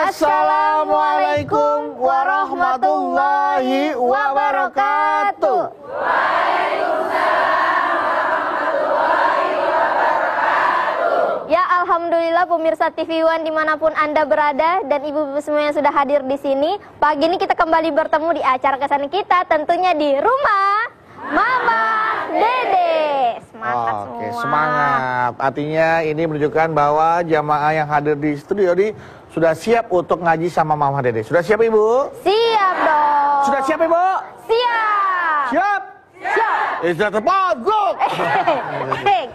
Assalamualaikum warahmatullahi wabarakatuh. Ya, alhamdulillah pemirsa TV One dimanapun Anda berada dan ibu-ibu semua yang sudah hadir di sini. Pagi ini kita kembali bertemu di acara kesan kita, tentunya di rumah Mama Dede. Semangat semua. Oke, semangat. Artinya ini menunjukkan bahwa jamaah yang hadir di studio ini sudah siap untuk ngaji sama Mama Dede. Sudah siap Ibu? Siap dong. Sudah siap Ibu? Siap. Siap? Siap. Sudah tepat, go!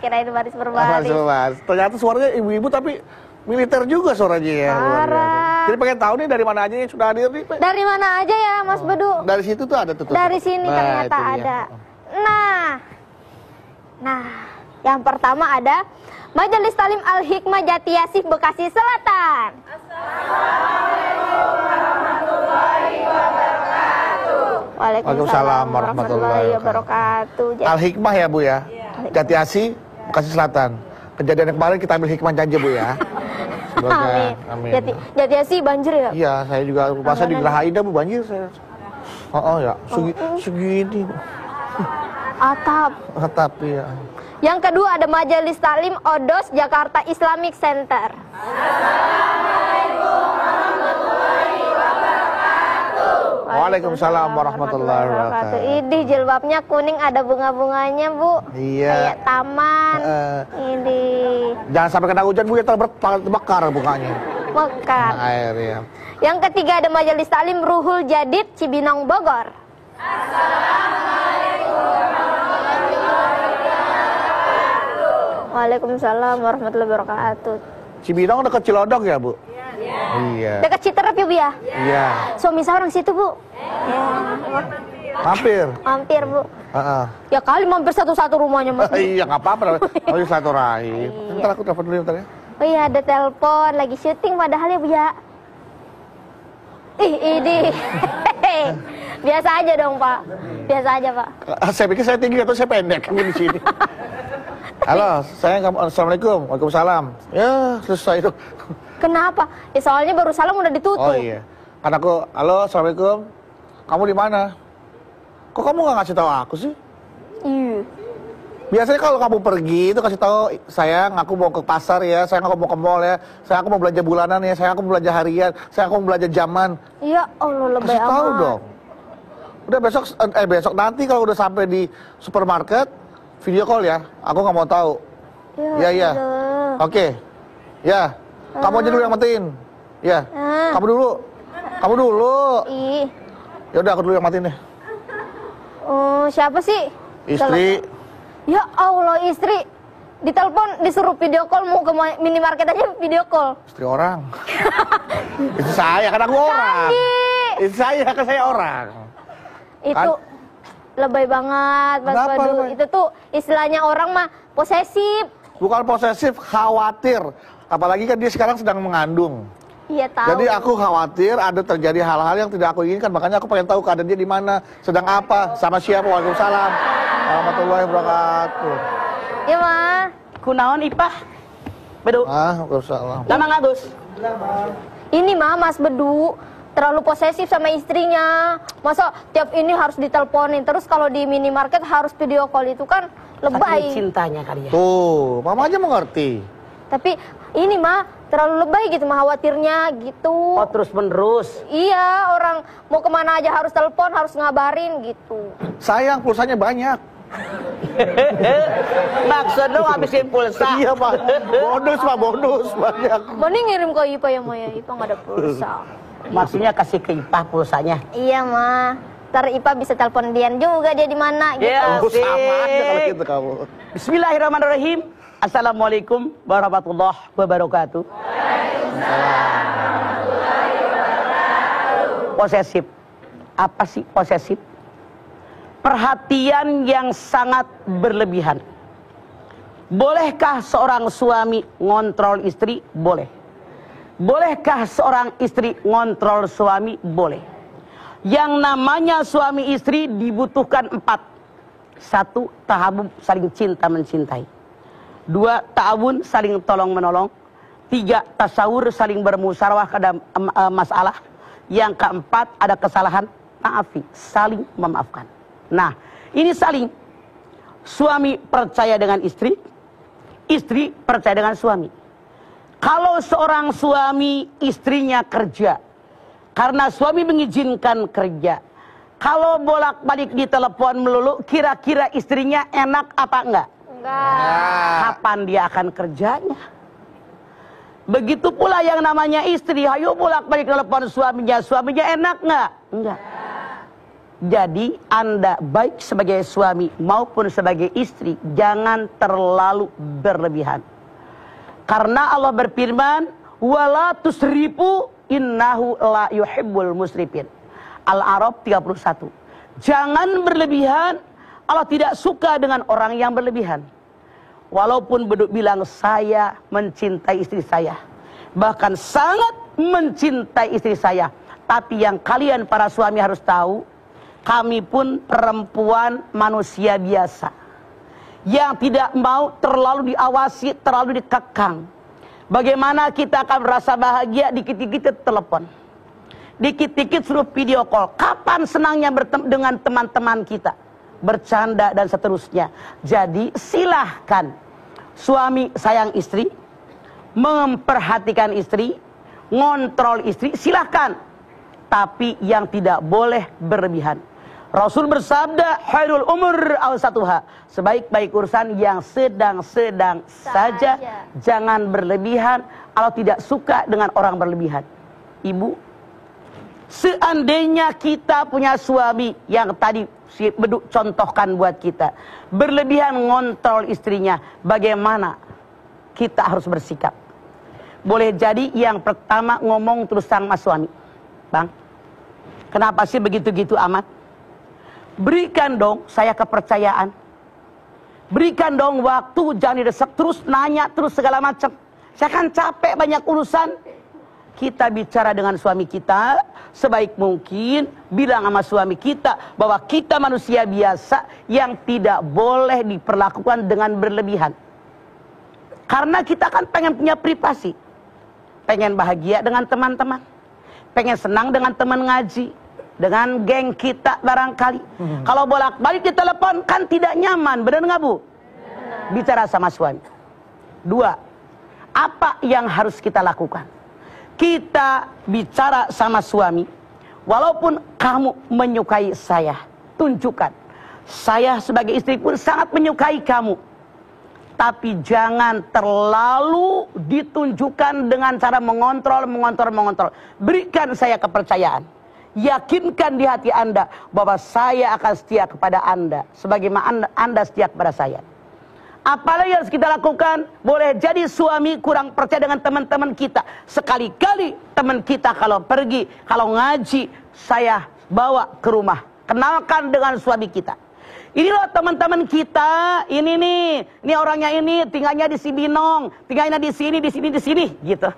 Kirain baris berbaris. Ternyata suaranya ibu-ibu tapi militer juga suaranya ya. Parah. Jadi pengen tahu nih dari mana aja yang sudah hadir nih. Dari mana aja ya Mas Bedu? Dari situ tuh ada tuh. Dari sini ternyata ada. Nah, yang pertama ada Majelis Talim Al-Hikmah Jati Asih Bekasi Selatan. Assalamualaikum warahmatullahi wabarakatuh. Waalaikumsalam warahmatullahi wabarakatuh. Al-Hikmah ya Bu ya. Jati Asih Bekasi Selatan. Kejadian yang kemarin kita ambil hikmah aja Bu ya. Amin. Amin. Jati Asih banjir ya? Iya, saya juga masa di Geraha Indah Bu banjir saya. Ya, segini. Atap ya. Yang kedua ada Majelis Talim Odos Jakarta Islamic Center. Assalamualaikum warahmatullahi wabarakatuh. Waalaikumsalam warahmatullahi wabarakatuh. Ini jilbabnya kuning ada bunga-bunganya Bu. Iya. Kayak taman. Ini. Jangan sampai kena hujan Bu ya, terbakar bunganya. Mekar. Air ya. Yang ketiga ada Majelis Talim Ruhul Jadid Cibinong Bogor. Waalaikumsalam warahmatullahi wabarakatuh. Cibinong dekat Cilodong ya Bu? Iya. Dekat Citerep ya Bu ya? Iya. Suami saya orang situ Bu. Mampir. Mampir Bu. Ya kali mampir satu-satu rumahnya Mas. Iya nggak apa-apa. Harus silaturahim. Ntar aku telepon dulu bentar ya. Oh iya ada telepon lagi syuting padahal ya Bu ya. Ini. Biasa aja dong Pak. Biasa aja Pak. Saya pikir saya tinggi atau saya pendek di sini. Halo, assalamualaikum, waalaikumsalam. Ya selesai itu. Kenapa? Ya soalnya baru salam udah ditutup. Oh iya. Kan aku, halo, assalamualaikum. Kamu di mana? Kok kamu nggak ngasih tahu aku sih? Iya. Biasanya kalau kamu pergi itu kasih tahu, sayang aku mau ke pasar ya, sayang aku mau ke mall ya, sayang aku mau belanja bulanan ya, sayang aku mau belanja harian, sayang aku mau belanja jaman. Iya, Allah lebay amat. Kasih tahu dong. Udah besok nanti kalau udah sampai di supermarket, video call ya. Aku nggak mau tahu. Iya. Oke. Ya. Kamu aja dulu yang matiin. Ya. Kamu dulu. Ya udah aku dulu yang matiin deh. Oh, siapa sih? Istri. Ya Allah, istri. Ditelepon disuruh video call, mau ke minimarket aja video call. Istri orang. Istri saya kan aku orang. Istri saya kan saya orang. Itu lebay banget Mas Badu. Itu tuh istilahnya orang mah posesif. Bukan posesif, khawatir. Apalagi kan dia sekarang sedang mengandung. Iya tahu. Jadi aku khawatir ada terjadi hal-hal yang tidak aku inginkan. Makanya aku pengen tahu keadaan dia di mana, sedang apa, sama siapa. Waalaikumsalam warahmatullahi wabarakatuh. Iya mah. Kunaon Ipah? Bedu. Waalaikumsalam. Lama ngagus. Ini mah Mas Bedu terlalu posesif sama istrinya. Masa tiap ini harus diteleponin, terus kalau di minimarket harus video call, itu kan lebay. Saking cintanya kali ya. Tuh, mama aja mengerti. Tapi ini mah terlalu lebay gitu mah, khawatirnya gitu. Oh terus menerus. Iya, orang mau kemana aja harus telepon, harus ngabarin gitu. Sayang, pulsanya banyak. Maksud lu habisin pulsa. Iya Pak, bonus banyak. Mending ngirim ke Ipa ya Maya, Ipa nggak ada pulsa. Maksudnya kasih ke Ipah pulsanya. Iya mah. Ntar Ipa bisa telepon Dian juga dia di mana gitu. Ya, Sama aja kalau gitu kamu. Bismillahirrahmanirrahim. Assalamualaikum warahmatullahi wabarakatuh. Posesif. Apa sih posesif? Perhatian yang sangat berlebihan. Bolehkah seorang suami ngontrol istri? Boleh. Bolehkah seorang istri ngontrol suami? Boleh. Yang namanya suami istri dibutuhkan 4. 1. Tahabub, saling cinta mencintai. 2. Ta'awun, saling tolong menolong. 3, tasawur, saling bermusyawarah pada masalah. Yang keempat, ada kesalahan, maafi, saling memaafkan. Nah, ini saling. Suami percaya dengan istri, istri percaya dengan suami. Kalau seorang suami istrinya kerja, karena suami mengizinkan kerja, kalau bolak-balik ditelepon melulu, kira-kira istrinya enak apa enggak? Enggak. Kapan dia akan kerjanya? Begitu pula yang namanya istri, ayo bolak-balik telepon suaminya, suaminya enak nggak? Enggak. Jadi Anda baik sebagai suami maupun sebagai istri, jangan terlalu berlebihan. Karena Allah berfirman, wala tusrifu innahu la yuhibbul musrifin. Al-A'raf 31. Jangan berlebihan, Allah tidak suka dengan orang yang berlebihan. Walaupun beduk bilang saya mencintai istri saya, bahkan sangat mencintai istri saya, tapi yang kalian para suami harus tahu, kami pun perempuan manusia biasa yang tidak mau terlalu diawasi, terlalu dikekang. Bagaimana kita akan merasa bahagia dikit-dikit telepon, dikit-dikit suruh video call. Kapan senangnya bertemu dengan teman-teman kita, bercanda dan seterusnya. Jadi silahkan suami sayang istri, memperhatikan istri, ngontrol istri, silahkan. Tapi yang tidak boleh berlebihan. Rasul bersabda, khairul umur awsatuha, sebaik-baik urusan yang sedang-sedang saja, jangan berlebihan. Allah tidak suka dengan orang berlebihan. Ibu, seandainya kita punya suami yang tadi si beduk contohkan buat kita, berlebihan ngontrol istrinya, bagaimana kita harus bersikap? Boleh jadi yang pertama ngomong terus sama suami, bang, kenapa sih begitu-gitu amat? Berikan dong saya kepercayaan, berikan dong waktu, jangan didesak terus, nanya terus segala macam. Saya kan capek banyak urusan. Kita bicara dengan suami kita sebaik mungkin, bilang sama suami kita bahwa kita manusia biasa yang tidak boleh diperlakukan dengan berlebihan. Karena kita kan pengen punya privasi, pengen bahagia dengan teman-teman, pengen senang dengan teman ngaji, dengan geng kita barangkali. Kalau bolak-balik ditelepon kan tidak nyaman, benar nggak Bu? Bicara sama suami. 2, apa yang harus kita lakukan? Kita bicara sama suami, walaupun kamu menyukai saya, tunjukkan. Saya sebagai istri pun sangat menyukai kamu. Tapi jangan terlalu ditunjukkan dengan cara mengontrol. Berikan saya kepercayaan. Yakinkan di hati Anda bahwa saya akan setia kepada Anda, sebagaimana Anda setia kepada saya. Apalagi harus kita lakukan? Boleh jadi suami kurang percaya dengan teman-teman kita. Sekali-kali teman kita kalau pergi, kalau ngaji, saya bawa ke rumah. Kenalkan dengan suami kita. Inilah teman-teman kita, ini nih, ini orangnya ini, tinggalnya di Cibinong, tinggalnya di sini, gitu.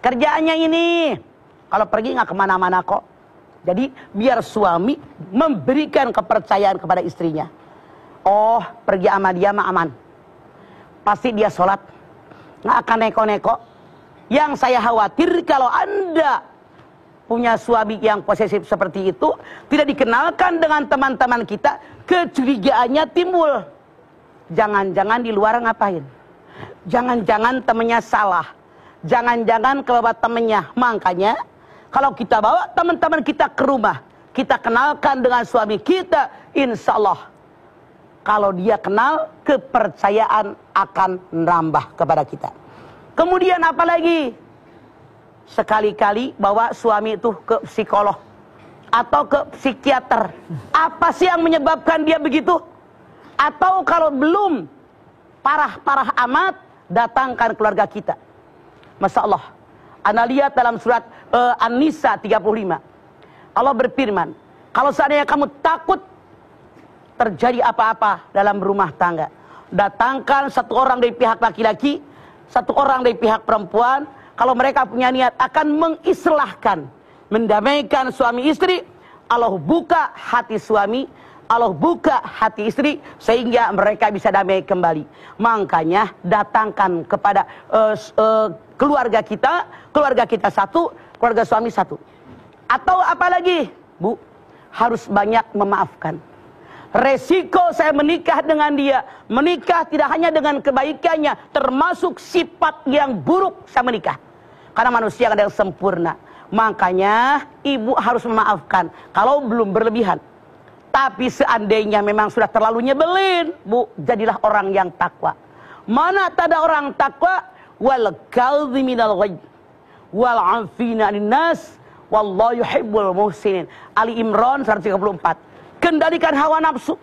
Kerjaannya ini, kalau pergi nggak kemana-mana kok. Jadi biar suami memberikan kepercayaan kepada istrinya. Oh, pergi sama dia mah aman. Pasti dia sholat. Nggak akan neko-neko. Yang saya khawatir kalau Anda punya suami yang posesif seperti itu, tidak dikenalkan dengan teman-teman kita, kecurigaannya timbul. Jangan-jangan di luar ngapain? Jangan-jangan temennya salah. Jangan-jangan ke bawah temennya. Makanya, kalau kita bawa teman-teman kita ke rumah, kita kenalkan dengan suami kita, insya Allah, kalau dia kenal, kepercayaan akan nambah kepada kita. Kemudian apa lagi? Sekali-kali bawa suami itu ke psikolog atau ke psikiater. Apa sih yang menyebabkan dia begitu? Atau kalau belum parah-parah amat, datangkan keluarga kita. Masya Allah. Anda lihat dalam surat An-Nisa 35. Allah berfirman, kalau seandainya kamu takut terjadi apa-apa dalam rumah tangga, datangkan satu orang dari pihak laki-laki, satu orang dari pihak perempuan. Kalau mereka punya niat akan mengislahkan, mendamaikan suami istri, Allah buka hati suami Allah buka hati istri sehingga mereka bisa damai kembali. Makanya datangkan kepada keluarga kita satu, keluarga suami satu. Atau apalagi, Bu, harus banyak memaafkan. Resiko saya menikah dengan dia, menikah tidak hanya dengan kebaikannya, termasuk sifat yang buruk saya menikah. Karena manusia ada yang sempurna. Makanya ibu harus memaafkan kalau belum berlebihan. Tapi seandainya memang sudah terlalu nyebelin, Bu, jadilah orang yang takwa. Mana tak ada orang takwa? Wal kadhiminal ghaidh wal 'afina 'anil nas wallahu yuhibbul muhsinin. Ali Imran 134. Kendalikan hawa nafsu.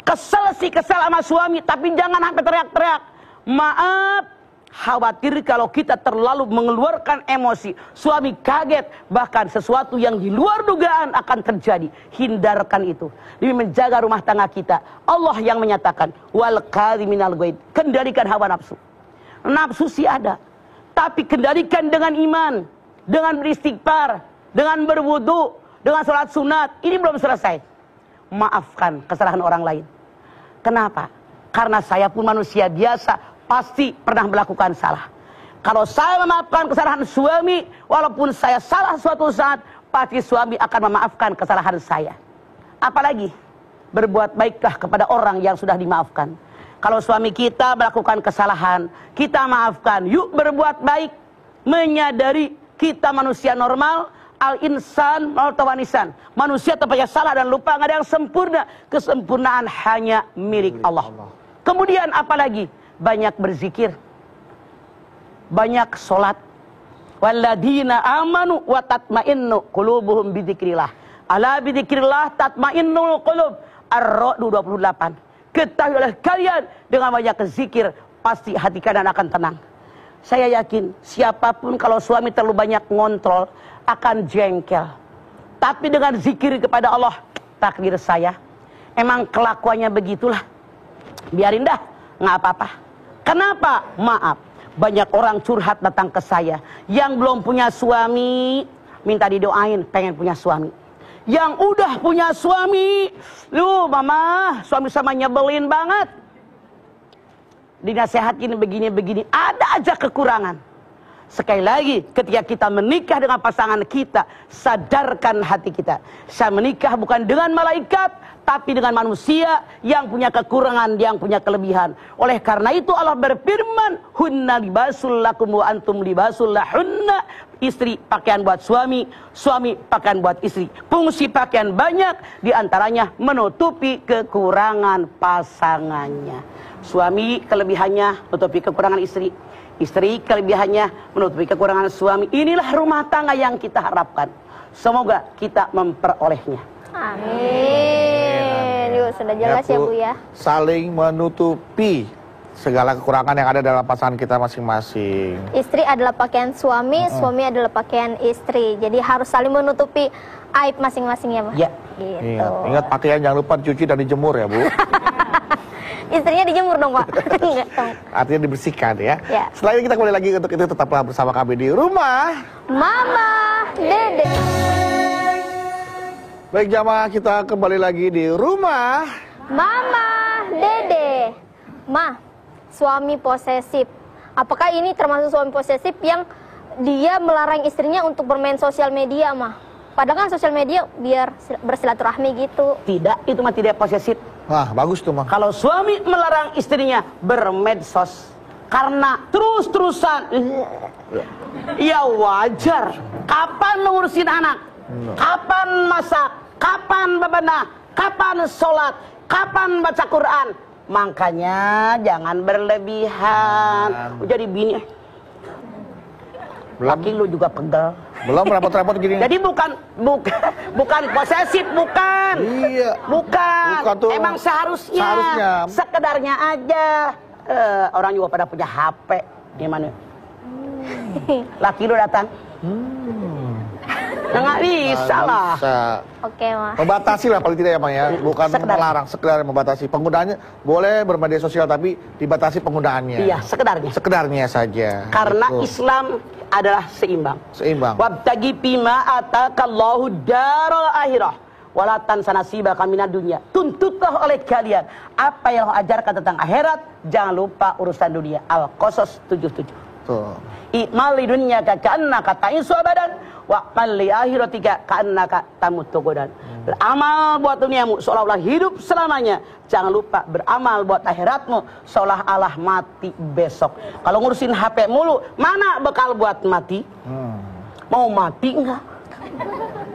Kesel sama suami, tapi jangan sampai teriak-teriak. Maaf, khawatir kalau kita terlalu mengeluarkan emosi, suami kaget, bahkan sesuatu yang di luar dugaan akan terjadi. Hindarkan itu demi menjaga rumah tangga kita. Allah yang menyatakan wal kadhiminal ghaidh. Kendalikan hawa nafsu. Nafsu sih ada, tapi kendalikan dengan iman, dengan beristighfar, dengan berwudu, dengan sholat sunat. Ini belum selesai. Maafkan kesalahan orang lain. Kenapa? Karena saya pun manusia biasa, pasti pernah melakukan salah. Kalau saya memaafkan kesalahan suami, walaupun saya salah suatu saat, pasti suami akan memaafkan kesalahan saya. Apalagi berbuat baiklah kepada orang yang sudah dimaafkan. Kalau suami kita melakukan kesalahan, kita maafkan. Yuk berbuat baik, menyadari kita manusia normal. Al-insan mal-tawanisan. Manusia tempatnya salah dan lupa, nggak ada yang sempurna. Kesempurnaan hanya milik Allah. Kemudian apalagi? Banyak berzikir, banyak sholat. Walladzina amanu wa tatmainnu qulubuhum bidzikrillah. Ala bidzikrillah tatmainnul qulub. Ar-Ra'd 28. Ketahuilah kalian dengan banyak zikir pasti hati kalian akan tenang. Saya yakin siapapun kalau suami terlalu banyak ngontrol akan jengkel. Tapi dengan zikir kepada Allah, takdir saya emang kelakuannya begitulah. Biarin dah, nggak apa-apa. Kenapa? Maaf, banyak orang curhat datang ke saya yang belum punya suami, minta didoain pengen punya suami. Yang udah punya suami, mama, suami sama nyebelin banget. Dinasehatin begini-begini, ada aja kekurangan. Sekali lagi, ketika kita menikah dengan pasangan kita, sadarkan hati kita. Saya menikah bukan dengan malaikat, tapi dengan manusia yang punya kekurangan, yang punya kelebihan. Oleh karena itu Allah berfirman, hunna libasul lakum wa antum libasul lahunna. Istri pakaian buat suami, suami pakaian buat istri. Fungsi pakaian banyak, diantaranya menutupi kekurangan pasangannya. Suami kelebihannya menutupi kekurangan istri. Istri kelebihannya menutupi kekurangan suami. Inilah rumah tangga yang kita harapkan. Semoga kita memperolehnya. Amin. Yuk, sudah jelas ya, Bu ya. Saling menutupi segala kekurangan yang ada dalam pasangan kita masing-masing. Istri adalah pakaian suami, suami adalah pakaian istri. Jadi harus saling menutupi aib masing-masing ya, Mas? Ya. Gitu. Ingat pakaian jangan lupa dicuci dan dijemur ya, Bu. Istrinya dijemur dong, Pak. Enggak dong. Artinya dibersihkan ya. Ya. Setelah ini kita kembali lagi untuk itu, tetaplah bersama kami di Rumah Mama Dede. Baik jamaah, kita kembali lagi di Rumah Mama Dede. Ma, suami posesif. Apakah ini termasuk suami posesif yang dia melarang istrinya untuk bermain sosial media, Ma? Padahal kan sosial media biar bersilaturahmi gitu. Tidak, itu mah tidak posesif. Wah, bagus tuh, Mah. Kalau suami melarang istrinya bermedsos karena terus-terusan, ya wajar. Kapan ngurusin anak? Kapan masak? Kapan bebenah? Kapan sholat? Kapan baca Quran? Makanya jangan berlebihan. Jadi bini, laki lu juga pegel. Belum repot-repot gini. Jadi bukan posesif, bukan. Iya. Bukan tuh. Emang seharusnya. Sekedarnya aja. Orang juga pada punya HP. Gimana? Laki lu datang. Nggak bisa lah. Oke, Ma. Membatasi lah paling tidak ya, Bang ya. Bukan melarang, sekedar membatasi. Penggunaannya boleh bermedia sosial tapi dibatasi penggunaannya. Iya, sekedarnya. Sekedarnya saja. Karena gitu. Islam adalah seimbang. Seimbang. Wabtagi bima atakallahu daral akhirah wala tansa nasibaka minad dunya. Tuntutlah oleh kalian apa yang Allah ajarkan tentang akhirat, jangan lupa urusan dunia. Al-Qasas 77. Tuh. I'mal li dunyaka ka'annaka ta'isu abadan wa qal li akhiratika ka'annaka tamutu godan. Beramal buat duniamu seolah-olah hidup selamanya. Jangan lupa beramal buat akhiratmu seolah-olah mati besok. Kalau ngurusin HP mulu, mana bekal buat mati? Mau mati enggak?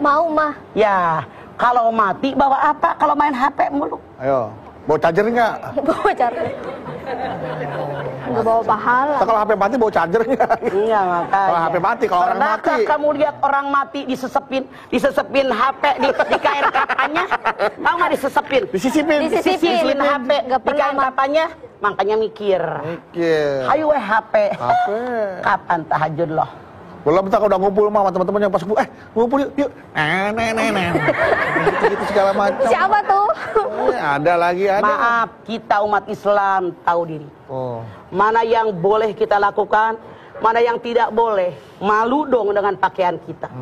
Mau mah. Ya, kalau mati bawa apa kalau main HP mulu? Ayo, bawa charger nggak? Bawa charger. Nggak bawa pahala. Kalau HP mati bawa charger nggak? Iya makanya. Kalau HP mati, kalau orang mati. Pernahkah kamu lihat orang mati disesepin HP di kain kapannya? Tahu nggak disesepin? Disisipin. Disisipin HP Nggak di pernah, kain Mak. kapannya, makanya mikir. Ayo HP. HP. Kapan tahajud loh? Belum bentar udah ngumpul sama teman-teman yang pas ngumpul yuk. Gitu segala macam. Siapa tuh? Ada lagi ada. Maaf, kita umat Islam tahu diri. Oh. Mana yang boleh kita lakukan, mana yang tidak boleh. Malu dong dengan pakaian kita.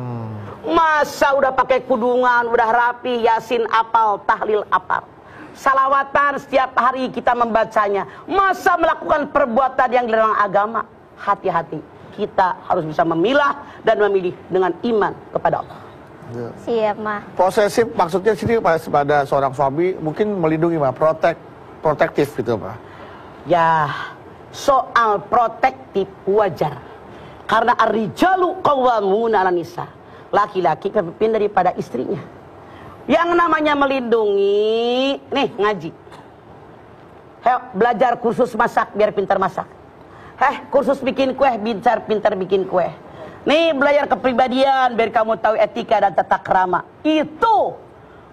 Masa udah pakai kudungan, udah rapi, yasin apal, tahlil apal. Salawatan setiap hari kita membacanya. Masa melakukan perbuatan yang dilarang agama? Hati-hati. Kita harus bisa memilah dan memilih dengan iman kepada Allah. Siap, mah. Posesif maksudnya sini pada seorang suami mungkin melindungi mah, protektif gitu Pak. Ya, soal protektif wajar. Karena ar-rijalu qawwamuna 'alan nisa. Laki-laki pemimpin daripada istrinya. Yang namanya melindungi, nih ngaji. Hei, belajar kursus masak biar pintar masak. Kursus bikin kue, pintar bikin kue. Nih belajar kepribadian biar kamu tahu etika dan tata krama. Itu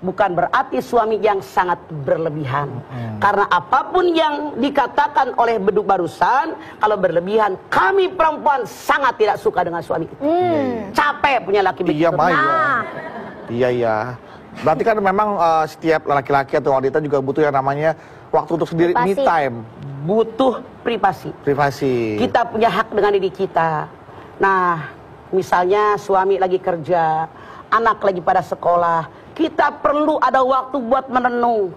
bukan berarti suami yang sangat berlebihan. Karena apapun yang dikatakan oleh beduk barusan, kalau berlebihan, kami perempuan sangat tidak suka dengan suami itu. Capek punya laki begitu. Iya, Maya. Iya. Berarti kan memang setiap laki-laki atau wanita juga butuh yang namanya waktu untuk sendiri, me time. Butuh privasi. Kita punya hak dengan diri kita. Nah, misalnya suami lagi kerja, anak lagi pada sekolah, kita perlu ada waktu buat merenung.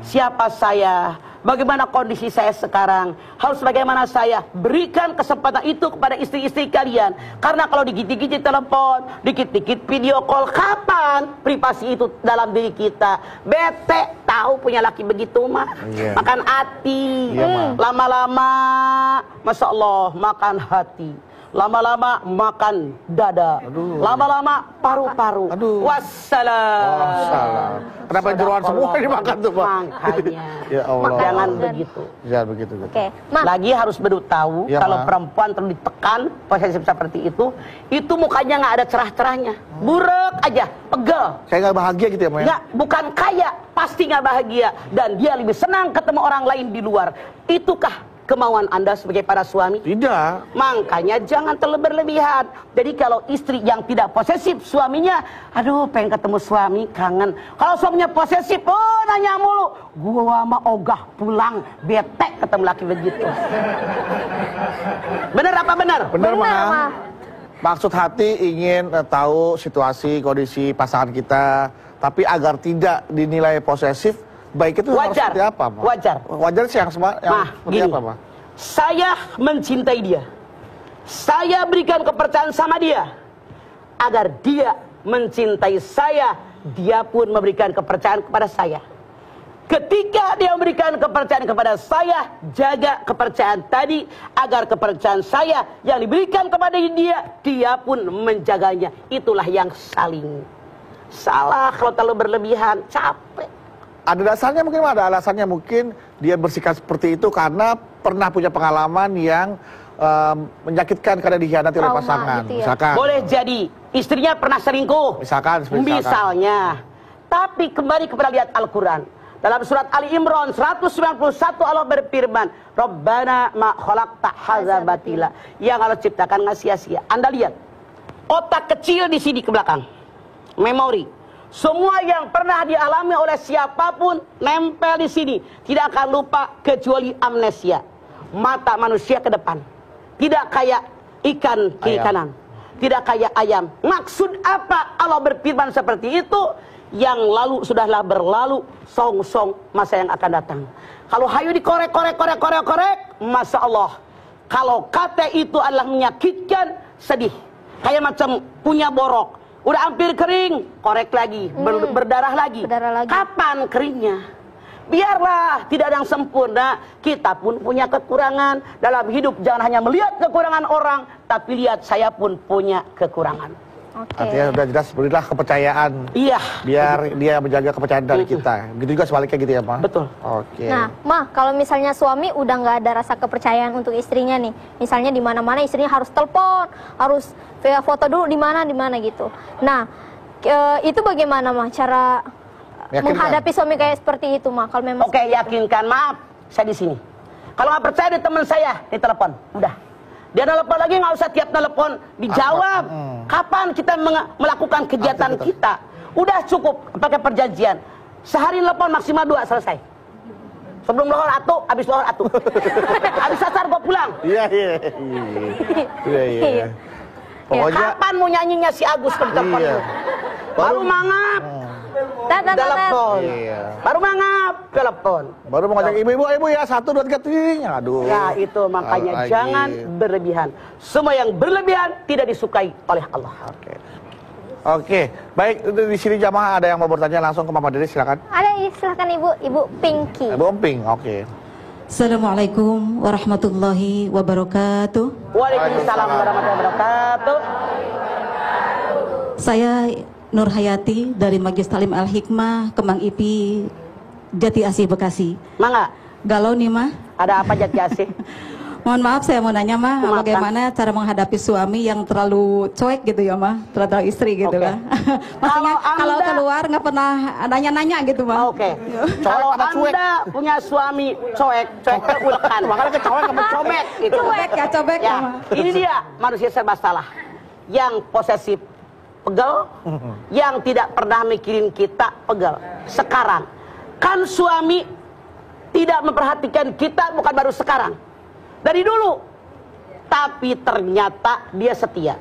Siapa saya? Bagaimana kondisi saya sekarang? Harus bagaimana saya? Berikan kesempatan itu kepada istri-istri kalian. Karena kalau dikit-dikit telepon, dikit-dikit video call, kapan privasi itu dalam diri kita? Bete, tahu punya laki begitu mah. Makan hati. Lama-lama, Masya Allah, makan hati. Lama-lama makan dada. Lama-lama paru-paru. Wassalam. Kenapa jeroan semua dimakan tuh Pak? Makanya. Ya Allah. Jangan begitu. Jangan begitu. Oke, Mak. Lagi harus tahu Ya, kalau Ma. perempuan terus ditekan posesif seperti itu mukanya nggak ada cerah-cerahnya, buruk aja, pegel. Kayak nggak bahagia gitu ya, Maya? Nggak, bukan kaya, pasti nggak bahagia dan dia lebih senang ketemu orang lain di luar. Itukah kemauan Anda sebagai para suami? Tidak. Makanya jangan terlalu berlebihan. Jadi kalau istri yang tidak posesif suaminya, aduh pengen ketemu suami, kangen. Kalau suaminya posesif, nanya mulu, gua mah ogah pulang, bete ketemu laki begitu. Bener apa bener? Bener, Ma. Ma. Maksud hati ingin tahu situasi, kondisi pasangan kita, tapi agar tidak dinilai posesif, baik itu harus Wajar. seperti apa, Ma? Wajar. Wajar sih yang seperti Gini, apa, Ma? saya mencintai dia. Saya berikan kepercayaan sama dia. Agar dia mencintai saya, dia pun memberikan kepercayaan kepada saya. Ketika dia memberikan kepercayaan kepada saya, jaga kepercayaan tadi agar kepercayaan saya yang diberikan kepada dia, dia pun menjaganya. Itulah yang saling. Salah kalau terlalu berlebihan, capek. Ada dasarnya mungkin, ada alasannya mungkin dia bersikap seperti itu karena pernah punya pengalaman yang menyakitkan karena dikhianati oleh Trauma pasangan. gitu ya. Misalkan. Boleh jadi istrinya pernah selingkuh. Misalkan. Misalnya. Tapi kembali kepada lihat Al-Quran. Dalam surat Ali Imran 191 Allah berfirman, Rabbana ma khalaqta hadza batila. Yang Allah ciptakan nggak sia-sia. Anda lihat otak kecil di sini ke belakang, memori. Semua yang pernah dialami oleh siapapun nempel di sini, tidak akan lupa kecuali amnesia. Mata manusia ke depan, tidak kayak ikan kiri kanan, tidak kayak ayam. Maksud apa Allah berfirman seperti itu? yang lalu sudahlah berlalu, song-song masa yang akan datang. Kalau hayu dikorek, Masya Allah. Kalau kata itu adalah menyakitkan, sedih. Kayak macam punya borok, udah hampir kering, korek lagi, berdarah lagi. Kapan keringnya? Biarlah, tidak ada yang sempurna. Kita pun punya kekurangan dalam hidup. Jangan hanya melihat kekurangan orang, tapi lihat saya pun punya kekurangan. Artinya sudah jelas, berilah kepercayaan. Iya. Biar dia menjaga kepercayaan dari kita. Begitu juga sebaliknya gitu ya, Ma? Betul. Oke. Nah, Ma, kalau misalnya suami udah nggak ada rasa kepercayaan untuk istrinya nih, misalnya di mana-mana istrinya harus telepon, harus foto dulu di mana gitu. Nah, itu bagaimana, Ma, cara menghadapi suami kayak seperti itu, Ma? Kalau memang yakinkan, maaf, saya di sini. Kalau nggak percaya di teman saya, ditelepon, udah. Dia telepon lagi, nggak usah tiap telepon dijawab. Kapan kita melakukan kegiatan kita? Udah cukup pakai perjanjian. Sehari telepon maksimal 2, selesai. Sebelum lohor atuh, habis lohor atuh. Habis asar gua pulang. Iya. Pokoknya kapan mau nyanyinya si Agus ke telepon? Iya. Baru mangap. Telepon. Iya. Baru mangap, telepon. Baru mau ngajak ibu ya, 1, 2, 3, ting. Aduh. Ya itu makanya jangan berlebihan. Semua yang berlebihan tidak disukai oleh Allah. Oke. Baik, di sini jamaah ada yang mau bertanya langsung ke Mama Dede, silakan. Ada, silakan Ibu Pinky. Ibu Pink, oke. Assalamualaikum warahmatullahi wabarakatuh. Waalaikumsalam warahmatullahi wabarakatuh. Saya Nur Hayati dari Majelis Talim Al-Hikmah, Kemang Ipi, Jati Asih, Bekasi. Mangga. Galau nih, Ma. Ada apa Jati Asih? Mohon maaf, saya mau nanya, Ma, bagaimana cara menghadapi suami yang terlalu cuek gitu ya, Ma, terhadap istri gitu lah. Maksudnya kalau keluar nggak pernah nanya-nanya gitu, Ma. Kalau Anda punya suami cuek ulekan, makanya kecuek sama cobek gitu. Cobek ya. Ini dia manusia serba salah. Yang posesif pegel, yang tidak pernah mikirin kita pegel. Sekarang kan suami tidak memperhatikan kita bukan baru sekarang, dari dulu. Tapi ternyata dia setia.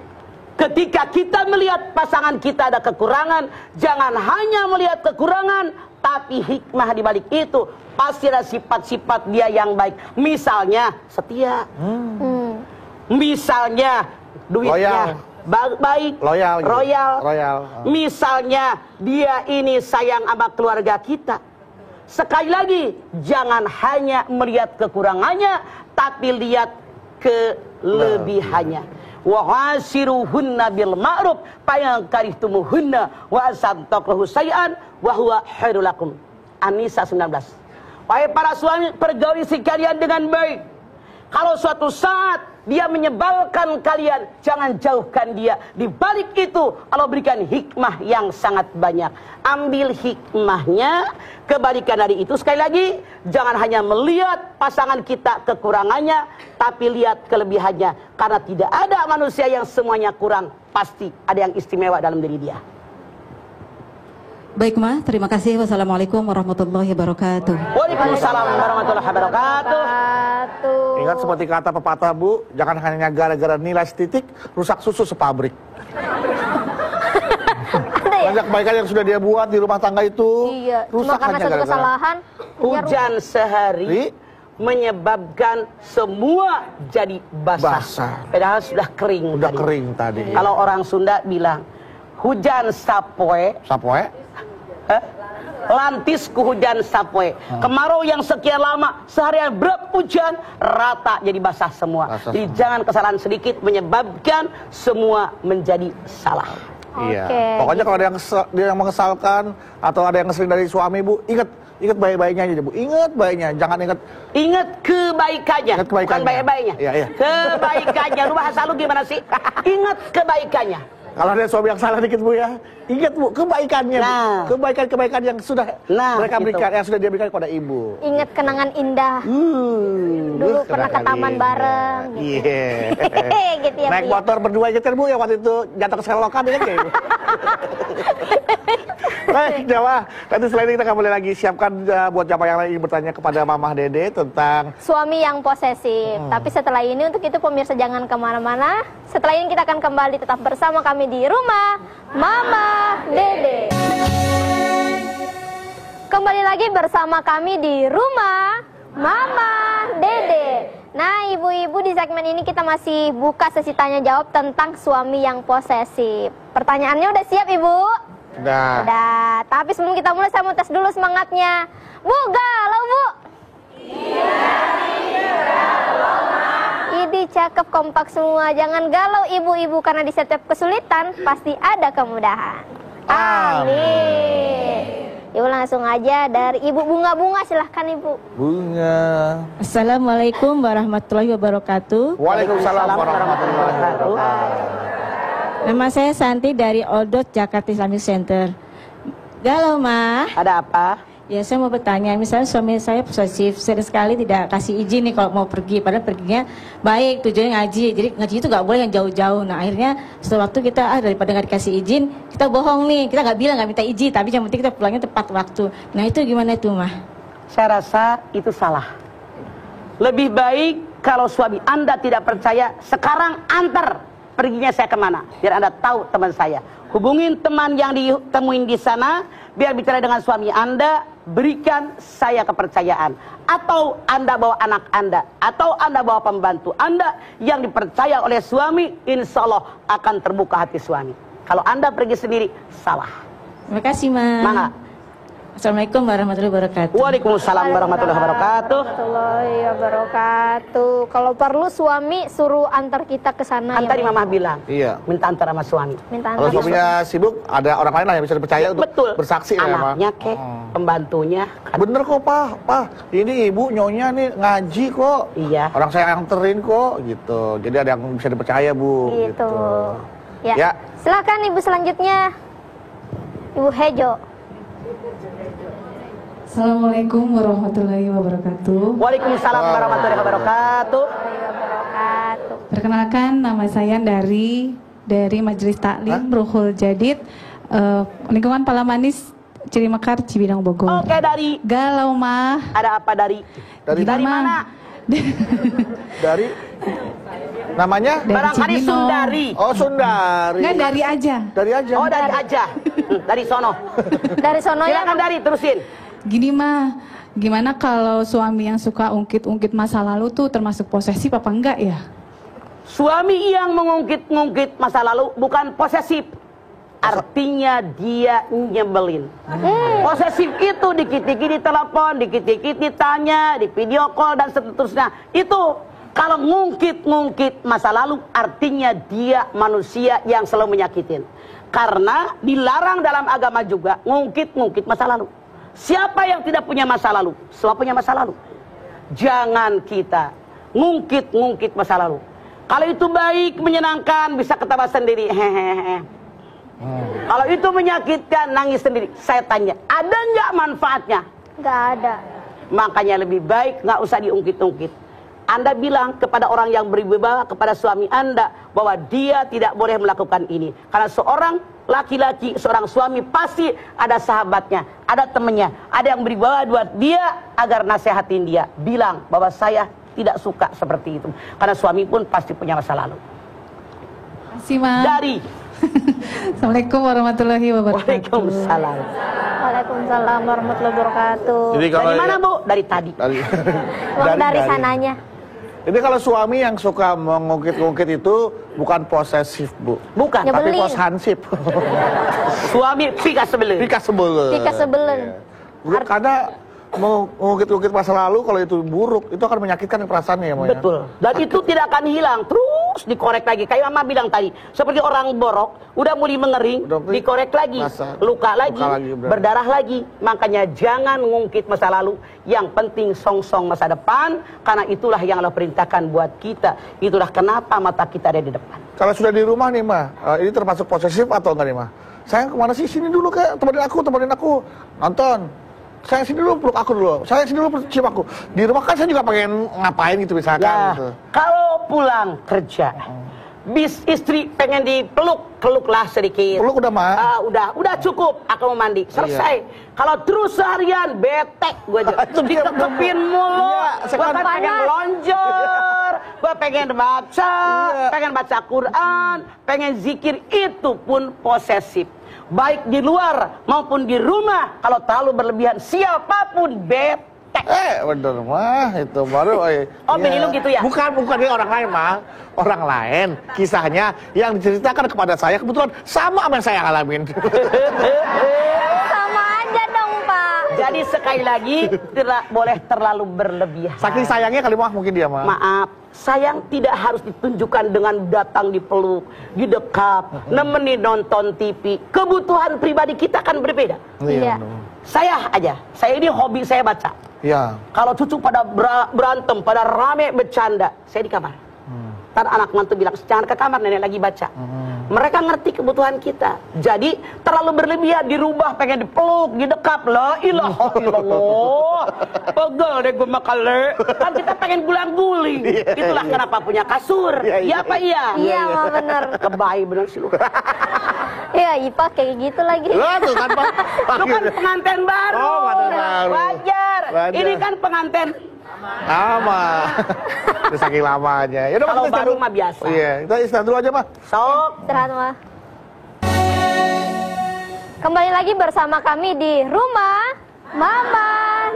Ketika kita melihat pasangan kita ada kekurangan, jangan hanya melihat kekurangan, tapi hikmah di balik itu. Pasti ada sifat-sifat dia yang baik. Misalnya setia, misalnya duitnya baik, loyal. Misalnya dia ini sayang sama keluarga kita. Sekali lagi, jangan hanya melihat kekurangannya, tapi lihat kelebihannya. Wa hasiruhunna bil ma'ruf fa in karihtumuhunna wa asantakrahu syai'an wa huwa khairul lakum. An-Nisa 19. Wahai para suami, pergauli istri kalian dengan baik. Kalau suatu saat dia menyebalkan kalian, jangan jauhkan dia. Di balik itu Allah berikan hikmah yang sangat banyak. Ambil hikmahnya. Kebalikan dari itu, sekali lagi, jangan hanya melihat pasangan kita kekurangannya, tapi lihat kelebihannya. Karena tidak ada manusia yang semuanya kurang, pasti ada yang istimewa dalam diri dia. Baik, Ma, terima kasih. Wassalamualaikum warahmatullahi wabarakatuh. Waalaikumsalam warahmatullahi wabarakatuh. Ingat seperti kata pepatah, Bu, jangan hanya gara-gara nilai setitik rusak susu sepabrik. Banyak kebaikan yang sudah dia buat di rumah tangga itu, rusak karena hanya satu kesalahan. Hujan sehari menyebabkan semua jadi basah. Padahal sudah kering. Tadi. Kalau orang Sunda bilang hujan sapoe. Lantis ku hujan sapoe. Kemarau yang sekian lama, seharian berhujan, rata jadi basah semua. Jadi jangan kesalahan sedikit menyebabkan semua menjadi salah. Iya. Pokoknya kalau ada yang mengesalkan atau ada yang ngeselin dari suami, Bu, ingat baik-baiknya aja, Bu. Ingat baiknya, jangan ingat kebaikannya. Bukan baik-baiknya. Iya. Kebaikannya. Lu bahasa lu gimana sih? Ingat kebaikannya. Kalau ada suami yang salah dikit, Bu, ya, ingat, Bu, kebaikannya, Bu. Kebaikan yang sudah mereka berikan, yang sudah dia berikan kepada Ibu. Ingat kenangan indah. Dulu pernah ke taman bareng. Iya. Gitu ya, naik motor berdua gitu, Bu, ya waktu itu jatuh ke selokan, ya, kayak Ibu. Baik, Jawa. Nanti selain ini kita kembali lagi siapkan buat Jawa yang lagi bertanya kepada Mamah Dede tentang suami yang posesif. Tapi setelah ini untuk itu pemirsa jangan kemana-mana. Setelah ini kita akan kembali tetap bersama kami di rumah Mamah Dede. Kembali lagi bersama kami di rumah Mamah Dede. Nah, ibu-ibu, di segmen ini kita masih buka sesi tanya jawab tentang suami yang posesif. Pertanyaannya udah siap, Ibu? Udah. Tapi sebelum kita mulai saya mau tes dulu semangatnya. Bu, galau, Bu? Iya, galau, Ma. Idi cakep, kompak semua. Jangan galau, ibu-ibu, karena di setiap kesulitan pasti ada kemudahan. Amin. Ibu langsung aja dari Ibu Bunga-Bunga, silahkan Ibu. Bunga. Assalamualaikum warahmatullahi wabarakatuh. Waalaikumsalam warahmatullahi wabarakatuh. Nama saya Santi dari Oldot Jakarta Islamic Center. Galau, Ma. Ada apa? Ya, saya mau bertanya, misalnya suami saya posesif, sering sekali tidak kasih izin nih kalau mau pergi, padahal perginya baik, tujuannya ngaji, jadi ngaji itu nggak boleh yang jauh-jauh. Nah, akhirnya suatu waktu kita daripada nggak dikasih izin, kita bohong nih, kita nggak bilang, nggak minta izin, tapi yang penting kita pulangnya tepat waktu. Nah, itu gimana itu, Mah? Saya rasa itu salah. Lebih baik kalau suami Anda tidak percaya, sekarang antar perginya saya kemana, biar Anda tahu teman saya. Hubungin teman yang ditemuin di sana, biar bicara dengan suami Anda, berikan saya kepercayaan. Atau Anda bawa anak Anda, atau Anda bawa pembantu Anda yang dipercaya oleh suami, insya Allah akan terbuka hati suami. Kalau Anda pergi sendiri, salah. Terima kasih, Ma. Mangga. Assalamualaikum warahmatullahi wabarakatuh. Waalaikumsalam warahmatullahi wabarakatuh. Warahmatullahi wabarakatuh. Kalau perlu suami suruh antar kita ke sana. Kan tadi Mama bilang, Iya. minta antar sama suami. Minta Kalau antar. suaminya sibuk, ada orang lain lah yang bisa dipercaya untuk Betul. bersaksi ya, Ma. Anaknya kek, pembantunya. Bener kok, Pak. Ini ibu nyonya nih ngaji kok. Iya. Orang saya anterin kok, gitu. Jadi ada yang bisa dipercaya, Bu. Gitu. Ya. Ya. Silakan Ibu selanjutnya. Ibu Hejo. Assalamualaikum warahmatullahi wabarakatuh. Waalaikumsalam warahmatullahi wabarakatuh. Perkenalkan, nama saya dari Majelis Taklim Ruhul Jadid, lingkungan Palamanis, Cirimekar, Cibinong, Bogor. Oke, dari Galau, Mah. ada apa dari? Dari mana? Dari namanya? Dari Barangkali Cibinong. Sundari. Oh, Sundari. Enggak, dari aja. Dari aja. Oh, dari aja. Dari sono. Dari sono ya. Silakan dari, terusin. Gini, Mah, gimana kalau suami yang suka ungkit-ungkit masa lalu tuh termasuk posesif apa enggak ya? Suami yang mengungkit-ungkit masa lalu bukan posesif. Artinya dia nyebelin. Posesif itu dikit-dikit ditelepon, dikit-dikit ditanya, di video call dan seterusnya. Itu kalau ngungkit-ngungkit masa lalu artinya dia manusia yang selalu menyakitin. Karena dilarang dalam agama juga ngungkit-ngungkit masa lalu. Siapa yang tidak punya masa lalu? Semua punya masa lalu. Jangan kita ngungkit-ngungkit masa lalu. Kalau itu baik, menyenangkan, bisa ketawa sendiri. Hehehe. Kalau itu menyakitkan, nangis sendiri. Saya tanya, ada nggak manfaatnya? Nggak ada. Makanya lebih baik nggak usah diungkit-ungkit. Anda bilang kepada orang yang berwibawa, kepada suami Anda, bahwa dia tidak boleh melakukan ini. Karena seorang laki-laki, seorang suami pasti ada sahabatnya, ada temannya, ada yang berwibawa buat dia agar nasehatin dia. Bilang bahwa saya tidak suka seperti itu. Karena suami pun pasti punya masa lalu. Terima kasih, Mah. Dari Assalamualaikum warahmatullahi wabarakatuh. Waalaikumsalam. Waalaikumsalam warahmatullahi wabarakatuh. Jadi kalau Dari mana, Bu? Dari tadi. Dari sananya. Jadi kalau suami yang suka mengungkit-ungkit itu bukan posesif, Bu. Bukan. Ya, Tapi Nyebelin. poshansip. Suami pika sebelum. Pika sebelen. Pika sebelen. Iya. Karena mengungkit-ungkit masa lalu kalau itu buruk, itu akan menyakitkan perasaannya ya, Mo, ya? Betul. Dan itu tidak akan hilang. Terus dikorek lagi. Kayak Mama bilang tadi. Seperti orang borok. Udah mulai mengering. Udah Dikorek lagi. Luka lagi. Berdarah lagi. Makanya jangan ngungkit masa lalu. Yang penting song-song masa depan. Karena itulah yang Allah perintahkan buat kita. Itulah kenapa mata kita ada di depan. Kalau sudah di rumah nih, Ma, ini termasuk posesif atau enggak nih, Ma? Sayang kemana sih? Sini dulu, kayak temenin aku. Nonton. Saya sini dulu, peluk aku dulu. Saya sini dulu, cium aku. Di rumah kan saya juga pengen ngapain gitu misalkan. Ya, gitu. kalau pulang kerja, istri pengen dipeluk, peluklah sedikit. Peluk udah, Ma. Udah cukup. Aku mau mandi. Selesai. Kalau terus seharian betek gue aja. Ditekepin mulu. Gue kan pengen melonjor. Gue pengen baca, pengen baca Quran, pengen zikir. Itu pun posesif. Baik di luar maupun di rumah. Kalau terlalu berlebihan, siapapun betek. Bener mah itu baru. Bini lu gitu ya? Bukan dia orang lain, mah. Orang lain kisahnya yang diceritakan kepada saya kebetulan sama apa yang saya alamin. Sama aja dong, Pak. Jadi sekali lagi tidak boleh terlalu berlebihan. Saking sayangnya kali mah mungkin dia, mah. Maaf, sayang tidak harus ditunjukkan dengan datang dipeluk, didekap, nemenin nonton TV. Kebutuhan pribadi kita kan berbeda. Iya. Saya ini hobi saya baca. Iya. Kalau cucu pada berantem, pada rame bercanda, saya di kamar. Ntar anak mantu bilang, jangan ke kamar, nenek lagi baca. Mereka ngerti kebutuhan kita. Jadi terlalu berlebihan, dirubah, pengen dipeluk, didekap. La ilaha illallah. Pegel deh gue makale. Kan kita pengen gulang-guling. Itulah kenapa punya kasur. Iya apa iya? Iya, mah bener. Kebaik bener sih lu. Iya, Ipa kayak gitu lagi. Tuh kan, Pak. Lu kan pengantin baru. Oh, pengantin baru. Wajar. Ini kan pengantin lama. Udah saking lamanya. Ya udah, kalau kita baru istirahat. mah biasa. Iya, kita istirahat dulu aja, Mah. Sok. Istirahat, mah. Kembali lagi bersama kami di rumah Mama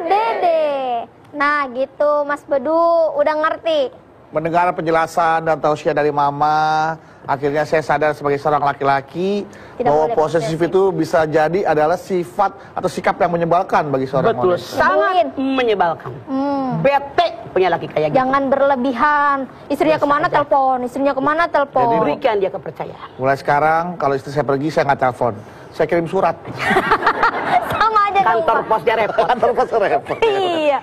Dede. Nah, gitu Mas Bedu, udah ngerti? Mendengar penjelasan dan tausiah dari Mama, akhirnya saya sadar sebagai seorang laki-laki bahwa posesif itu bisa jadi adalah sifat atau sikap yang menyebalkan bagi seorang betul, wanita. sangat menyebalkan. Bete punya laki kayak gitu. Jangan berlebihan. Istrinya kemana telepon, istrinya kemana telepon. Jadi, berikan dia kepercayaan. Mulai sekarang kalau istri saya pergi saya nggak telepon, saya kirim surat. Sama aja dong, Kantor Pak. posnya repot. Kantor pos repot. Iya.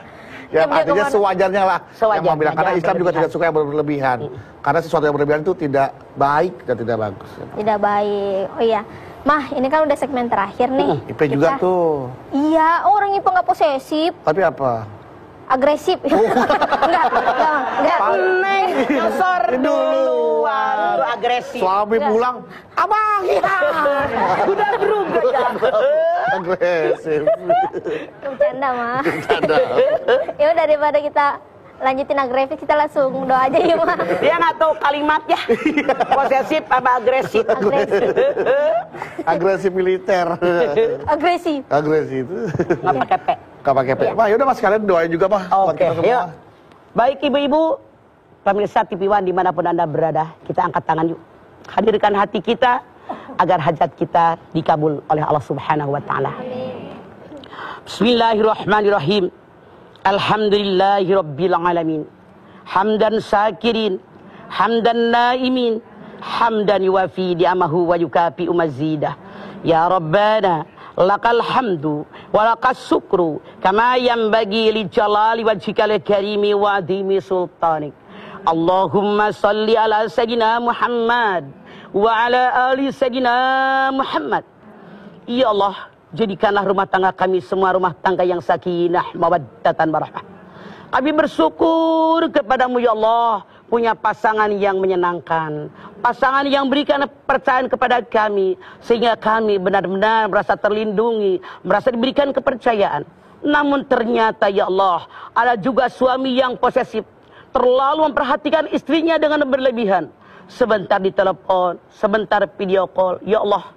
Ya, Dia artinya kemana? sewajarnya lah. Sewajarnya, Yang mau bilang, karena jangan Islam juga berlebihan. tidak suka yang berlebihan. Karena sesuatu yang berlebihan itu tidak baik dan tidak bagus. Tidak baik. Oh iya. Mah, ini kan udah segmen terakhir nih. Ipe juga tuh. Iya, orang Ipe nggak posesif, Tapi apa? agresif. Enggak. Neng, nyosor duluan, lu agresif. Suami pulang, abang, iya. Udah berubah ya. Agresif. Bercanda, Mah. Bercanda. Ya udah, daripada kita lanjutin agresif, kita langsung doa aja ya, Mah. Dia nggak tahu kalimatnya. Posesif apa agresif? Agresif militer. Agresif. Agresif itu. Nggak pakai P. Gak pakai P. Mah, yaudah Mas, kalian doain juga, Mah. buat Oke, kita semua. yuk. Baik ibu-ibu, pemirsa TV One dimanapun Anda berada, kita angkat tangan yuk. Hadirkan hati kita agar hajat kita dikabul oleh Allah Subhanahu wa taala. Bismillahirrahmanirrahim. Alhamdulillahirabbil alamin. Hamdan syakirin, hamdan naimin, hamdan yuwafi ni'amahu wa yukafi mazidah. Ya Rabbana lakal hamdu walakas syukru kama yanbaghi li jalali wajhikal karimi wa adhimi sultanik. Allahumma salli ala sayyidina Muhammad wa ala ali sayyidina Muhammad. Ya Allah, jadikanlah rumah tangga kami semua rumah tangga yang sakinah mawaddatan warahmah. Kami bersyukur kepadamu ya Allah, punya pasangan yang menyenangkan, pasangan yang berikan kepercayaan kepada kami, sehingga kami benar-benar merasa terlindungi, merasa diberikan kepercayaan. Namun ternyata ya Allah, ada juga suami yang posesif, terlalu memperhatikan istrinya dengan berlebihan. Sebentar ditelepon, sebentar video call. Ya Allah,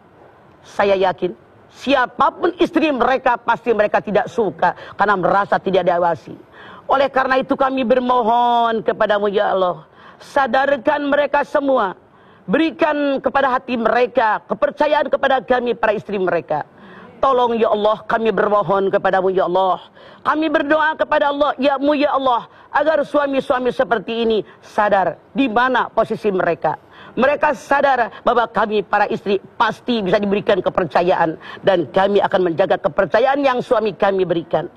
saya yakin siapapun istri mereka pasti mereka tidak suka karena merasa tidak diawasi. Oleh karena itu kami bermohon kepadamu ya Allah, sadarkan mereka semua, berikan kepada hati mereka kepercayaan kepada kami para istri mereka. Tolong ya Allah, kami bermohon kepadamu ya Allah, kami berdoa kepada Allah ya Allah, agar suami-suami seperti ini sadar di mana posisi mereka. Mereka sadar bahwa kami para istri pasti bisa diberikan kepercayaan, dan kami akan menjaga kepercayaan yang suami kami berikan.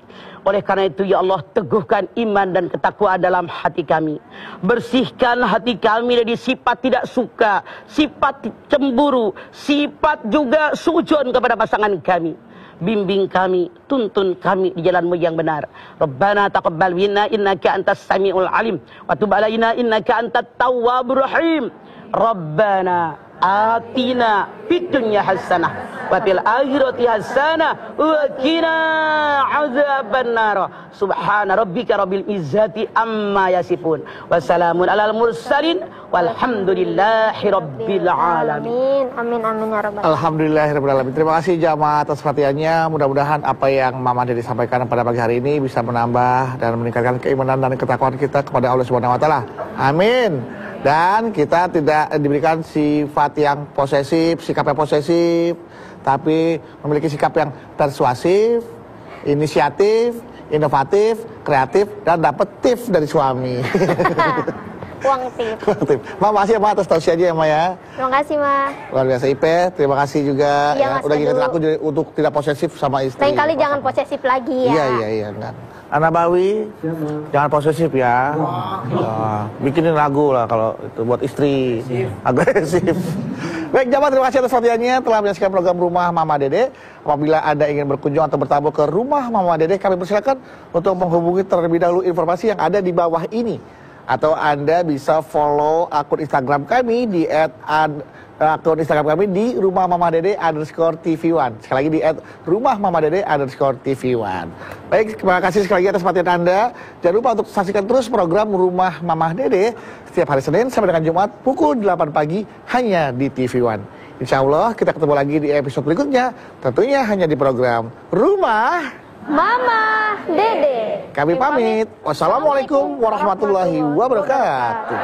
Oleh karena itu ya Allah, teguhkan iman dan ketakwaan dalam hati kami. Bersihkan hati kami dari sifat tidak suka, sifat cemburu, sifat juga sujon kepada pasangan kami. bimbing kami, tuntun kami di jalan-Mu yang benar. Rabbana taqabbal minna innaka antas samiul alim wa tub alaina innaka antat tawwabur rahim. Rabbana atina fid dunya hasanah wa fil akhirati hasanah wa qina adzabannar. Subhana rabbika rabbil izzati amma yasifun wa salamun alal mursalin walhamdulillahi rabbil alamin. Amin amin ya rabbal alamin. Alhamdulillahirabbil alamin. Terima kasih jamaah atas perhatiannya. Mudah-mudahan apa yang Mama Dede sampaikan pada pagi hari ini bisa menambah dan meningkatkan keimanan dan ketakwaan kita kepada Allah Subhanahu wa taala. Amin. Dan kita tidak diberikan sifat yang posesif, sikap yang posesif, tapi memiliki sikap yang persuasif, inisiatif, inovatif, kreatif, dan dapat tips dari suami. Uang tip. Ma, makasih ya Ma atas tausiahnya ya Ma ya. Terima kasih Ma. Luar biasa Ipe, terima kasih juga Iya, ya, udah ingetin aku untuk tidak posesif sama istri. Lain kali jangan posesif lagi ya. Iya enggak. Anak Bawi, jangan posesif ya. Ya, bikinin lagu lah kalau itu buat istri. Agresif. Baik, jamaah terima kasih atas perhatiannya telah menyaksikan program Rumah Mama Dede. Apabila Anda ingin berkunjung atau bertamu ke Rumah Mama Dede, kami persilakan untuk menghubungi terlebih dahulu informasi yang ada di bawah ini. Atau Anda bisa follow akun Instagram kami di akun Instagram kami di rumahmamadede_tv1. Sekali lagi di @rumahmamadede_tv1. Baik, terima kasih sekali lagi atas perhatian Anda. Jangan lupa untuk saksikan terus program Rumah Mama Dede setiap hari Senin sampai dengan Jumat pukul 8 pagi hanya di TV1. Insya Allah kita ketemu lagi di episode berikutnya, tentunya hanya di program Rumah Mama Dede. Kami pamit. Wassalamualaikum warahmatullahi wabarakatuh.